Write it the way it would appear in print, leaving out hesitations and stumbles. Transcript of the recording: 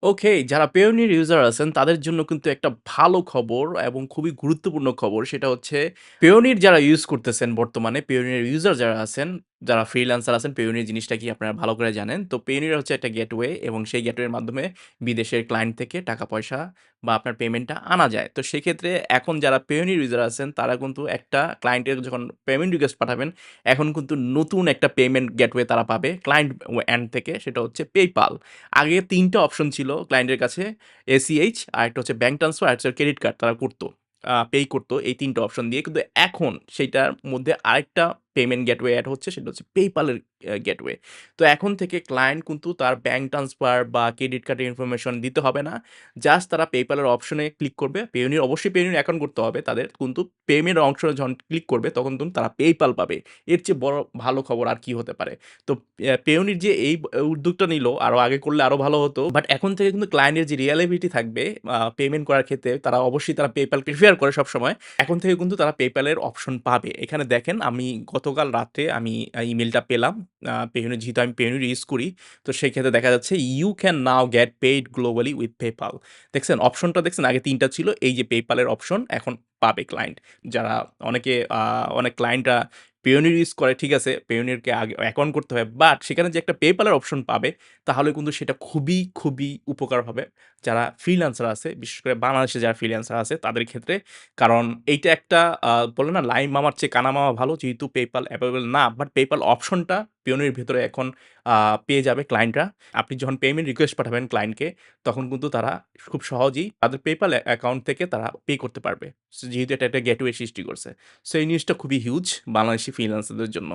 ওকে, যারা Payoneer user আছেন তাদের জন্য কিন্তু একটা ভালো খবর এবং খুবই গুরুত্বপূর্ণ খবর। সেটা হচ্ছে Payoneer যারা ইউজ করতেছেন বর্তমানে, Payoneer ইউজার যারা আছেন, যারা ফ্রিল্যান্সার আছেন, Payoneer জিনিসটা কি আপনারা ভালো করে জানেন। তো Payoneer হচ্ছে একটা গেটওয়ে এবং সেই গেটওয়ের মাধ্যমে বিদেশের ক্লায়েন্ট থেকে টাকা-পয়সা বা আপনার পেমেন্টটা আনা যায়। তো সেক্ষেত্রে এখন যারা Payoneer ইউজার আছেন তারা কিন্তু একটা ক্লায়েন্টের যখন পেমেন্ট রিকোয়েস্ট পাঠাবেন, এখন কিন্তু নতুন একটা পেমেন্ট গেটওয়ে তারা পাবে ক্লায়েন্ট এন্ড থেকে সেটা হচ্ছে PayPal। আগে ৩ টা অপশন ছিল ক্লায়েন্টের কাছে ACH, আরেকটা হচ্ছে ব্যাংক ট্রান্সফার, আরেকটা হচ্ছে ক্রেডিট কার্ড তারা করত। পে করত এই ৩ টা অপশন দিয়ে। কিন্তু এখন সেইটার মধ্যে আরেকটা পেমেন্ট গেটওয়ে এড হচ্ছে সেটা হচ্ছে PayPal এর গেটওয়ে। তো এখন থেকে ক্লায়েন্ট কিন্তু তার ব্যাংক ট্রান্সফার বা ক্রেডিট কার্ডের ইনফরমেশন দিতে হবে না। জাস্ট তারা PayPal এর অপশনে ক্লিক করবে। Payoneer অবশ্যই Payoneer অ্যাকাউন্ট করতে হবে তাদের। কিন্তু পেমেন্ট অংশে যখন ক্লিক করবে তখন কিন্তু তারা PayPal পাবে। এর চেয়ে বড় ভালো খবর আর কি হতে পারে? তো Payoneer যে এই উদ্যোগটা নিল আরো আগে করলে আরো ভালো হতো। বাট এখন থেকে কিন্তু ক্লায়েন্টের যে রিলায়েবিলিটি থাকবে পেমেন্ট করার ক্ষেত্রে তারা অবশ্যই তারা PayPal প্রিফার করে সবসময়। এখন থেকে কিন্তু তারা PayPal এর অপশন পাবে। এখানে দেখেন আমি গতকাল রাত্রে আমি ইমেইলটা পেলাম। Payoneer যেহেতু আমি Payoneer ইউজ করি। তো সেক্ষেত্রে দেখা যাচ্ছে "you can now get paid globally with PayPal" দেখছেন অপশনটা দেখছেন আগে ৩ টা ছিল। এই যে PayPal এর অপশন এখন পাবে ক্লায়েন্ট। যারা অনেকে অনেক ক্লায়েন্টরা Payoneer ইউজ করে ঠিক আছে, Payoneer কে আগে অ্যাকাউন্ট করতে হয়। বাট সেখানে যে একটা PayPal এর অপশন পাবে, তাহলে কিন্তু সেটা খুবই, খুবই উপকার হবে। যারা ফ্রিল্যান্সার আছে, বিশেষ করে বাংলাদেশে যারা ফ্রিল্যান্সার আছে তাদের ক্ষেত্রে। কারণ এইটা একটা বলে না লাইম মামার চেয়ে কানা মামা ভালো। যেহেতু PayPal এভেইলেবল না, বাট PayPal অপশনটা Payoneer ভেতরে এখন পেয়ে যাবে ক্লায়েন্টরা। আপনি যখন পেমেন্ট রিকোয়েস্ট পাঠাবেন ক্লায়েন্টকে, তখন কিন্তু তারা খুব সহজেই তাদের PayPal অ্যাকাউন্ট থেকে তারা পে করতে পারবে। যেহেতু এটা একটা গেটওয়ে সৃষ্টি করছে। সো এই নিউজটা খুবই হিউজ বাংলাদেশি ফ্রিল্যান্সারদের জন্য।